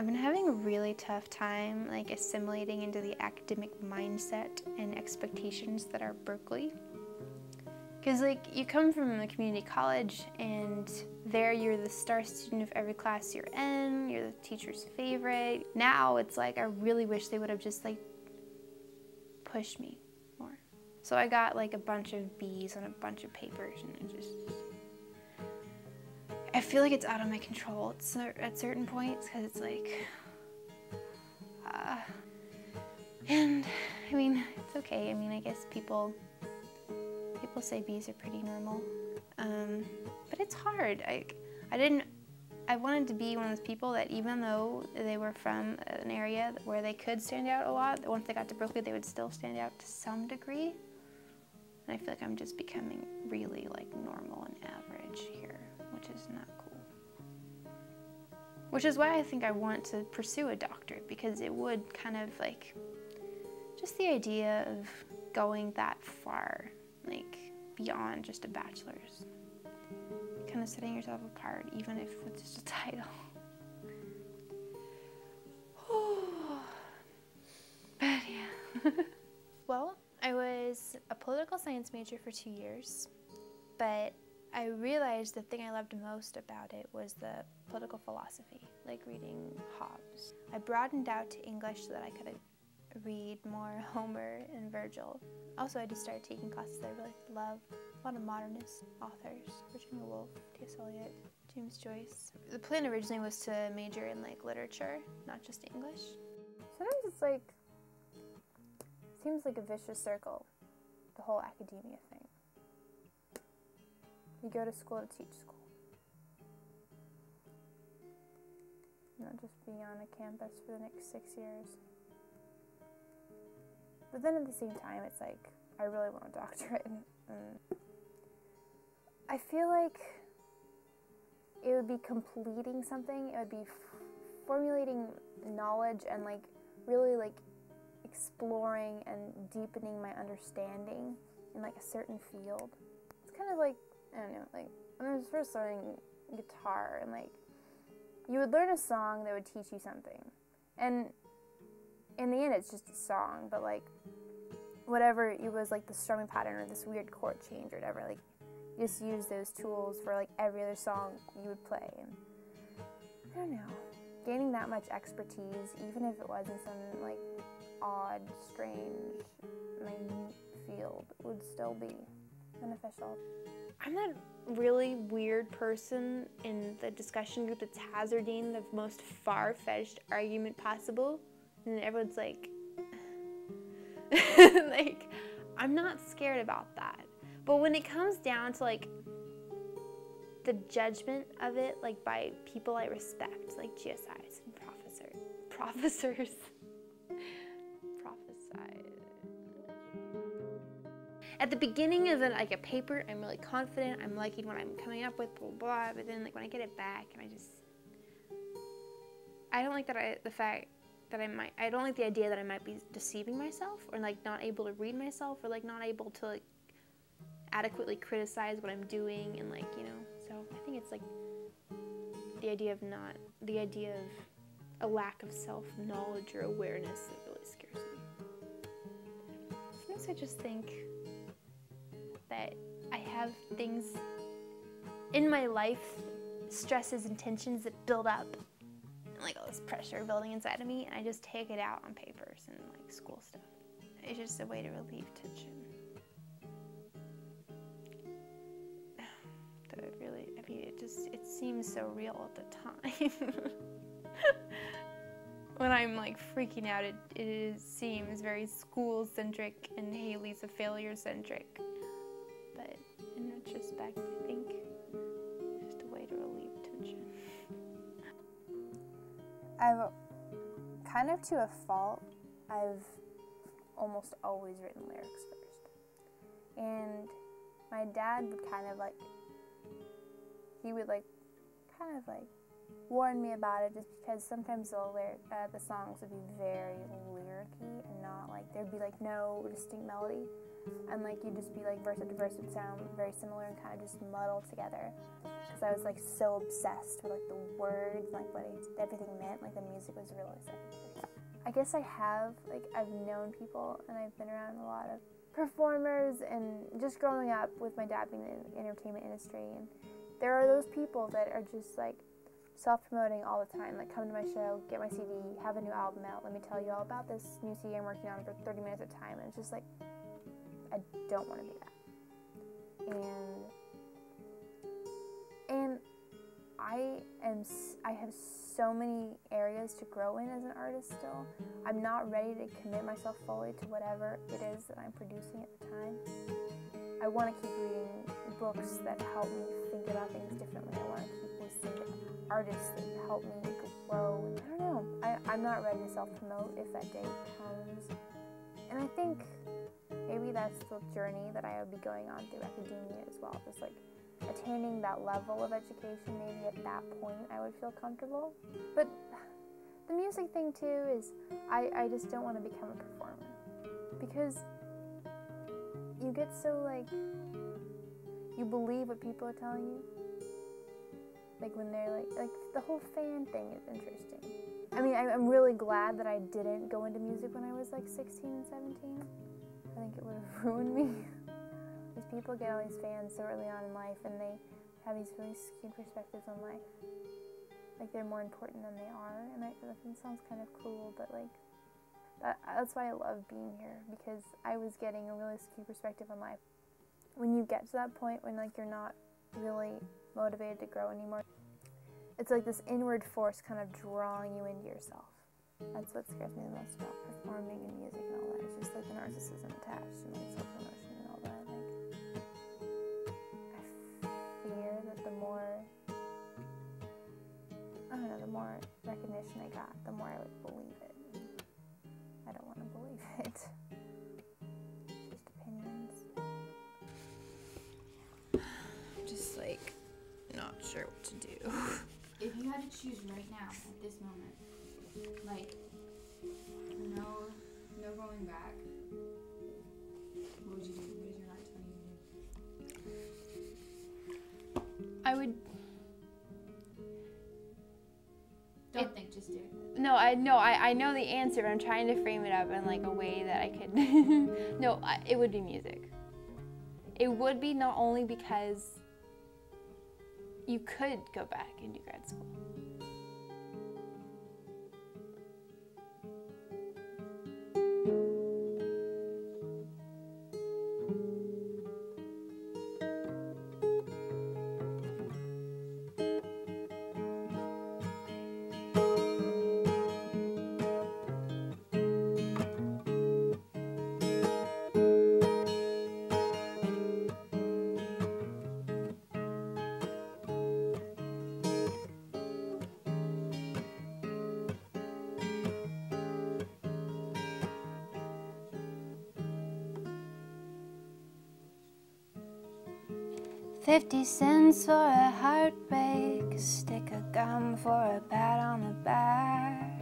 I've been having a really tough time like assimilating into the academic mindset and expectations that are Berkeley. Because like you come from a community college and there you're the star student of every class you're in, you're the teacher's favorite. Now it's like I really wish they would have just like pushed me more. So I got like a bunch of B's on a bunch of papers and I feel like it's out of my control at certain points because it's like, and I mean, it's okay. I mean, I guess people say B's are pretty normal, but it's hard. I wanted to be one of those people that even though they were from an area where they could stand out a lot, once they got to Berkeley, they would still stand out to some degree. And I feel like I'm just becoming really like normal and average here, which is not cool. Which is why I think I want to pursue a doctorate, because it would kind of like, just the idea of going that far, like beyond just a bachelor's. Kind of setting yourself apart, even if it's just a title. But yeah. Well, I was a political science major for 2 years, but I realized the thing I loved most about it was the political philosophy, like reading Hobbes. I broadened out to English so that I could read more Homer and Virgil. Also, I just started taking classes that I really love. A lot of modernist authors, Virginia Woolf, T.S. Eliot, James Joyce. The plan originally was to major in like literature, not just English. Sometimes it's like, seems like a vicious circle, the whole academia thing. You go to school to teach school. Not just be on a campus for the next 6 years. But then at the same time, it's like, I really want a doctorate. And I feel like it would be completing something. It would be formulating knowledge and like really like exploring and deepening my understanding in like a certain field. It's kind of like, I don't know, like when I was first learning guitar and like you would learn a song that would teach you something. And in the end, it's just a song, but like whatever it was, like the strumming pattern or this weird chord change or whatever, like you just use those tools for like every other song you would play. And I don't know, gaining that much expertise, even if it was in some like odd, strange, minute field, would still be beneficial. I'm that really weird person in the discussion group that's hazarding the most far-fetched argument possible, and everyone's like, like, I'm not scared about that. But when it comes down to like the judgment of it, like by people I respect, like GSIs and professors. At the beginning of like a paper, I'm really confident, I'm liking what I'm coming up with, blah, blah, but then like when I get it back and I don't like that I don't like the idea that I might be deceiving myself or like not able to read myself or like not able to like adequately criticize what I'm doing and like, you know, so I think it's like the idea of a lack of self-knowledge or awareness that really scares me. Sometimes I just think that I have things in my life, stresses and tensions that build up, and like all this pressure building inside of me, and I just take it out on papers and like school stuff. It's just a way to relieve tension. That it seems so real at the time. When I'm like freaking out, it seems very school-centric and Hayley's a failure-centric. But in retrospect, I think it's just a way to relieve tension. I've kind of to a fault, I've almost always written lyrics first. And my dad would kind of like, he would like kind of like warn me about it just because sometimes the songs would be very lyric-y and not like, would be like no distinct melody, and like you'd just be like verse after verse would sound very similar and kind of just muddled together. Because I was like so obsessed with like the words, like what everything meant. Like the music was really secondary. I guess I've known people and I've been around a lot of performers, and just growing up with my dad being in the entertainment industry, and there are those people that are just like self-promoting all the time, like come to my show, get my CD, have a new album out, let me tell you all about this new CD I'm working on for 30 minutes at a time, and it's just like, I don't want to be that. And I have so many areas to grow in as an artist still. I'm not ready to commit myself fully to whatever it is that I'm producing at the time. I want to keep reading books that help me think about things differently. I want to keep listening to artists that help me grow. I don't know. I'm not ready to self-promote if that day comes. And I think maybe that's the journey that I would be going on through academia as well. Just like attaining that level of education, maybe at that point I would feel comfortable. But the music thing too is I just don't want to become a performer, because you get so like, you believe what people are telling you. Like when they're like the whole fan thing is interesting. I mean, I'm really glad that I didn't go into music when I was like 16 and 17. I think it would have ruined me. These people get all these fans so early on in life, and they have these really skewed perspectives on life. Like they're more important than they are, and that sounds kind of cruel, but like, that's why I love being here, because I was getting a really skewed perspective on life. When you get to that point when like you're not really motivated to grow anymore, it's like this inward force kind of drawing you into yourself. That's what scares me the most about performing and music and all that. It's just like the narcissism attached and like self-promotion and all that. Like, I fear that the more recognition I got, the more I would believe it. I don't want to believe it. It's just opinions. Just like not sure what to do. If you had to choose right now, at this moment, like no going back, what would you do? What is your heart telling you to do? I would. Don't think, just do it. No, I know the answer, but I'm trying to frame it up in like a way that I could. No, it would be music. It would be, not only because you could go back and do grad school. $50 for a heartbreak, a stick of gum for a pat on the back.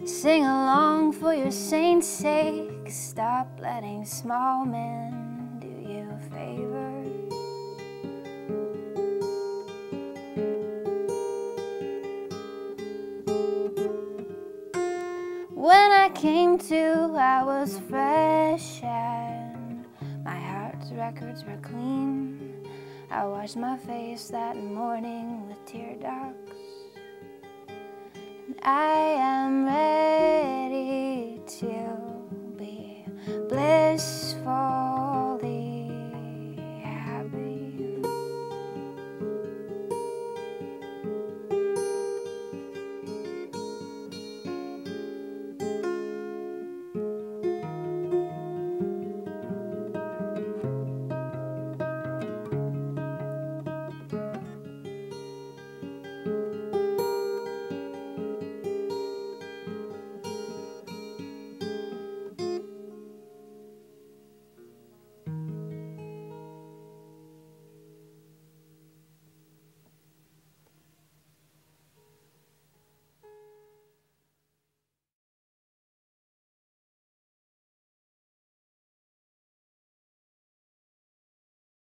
Sing along for your saint's sake, stop letting small men do you a favor. When I came to, I was fresh and my heart's records were clean. I washed my face that morning with tear ducts, and I am ready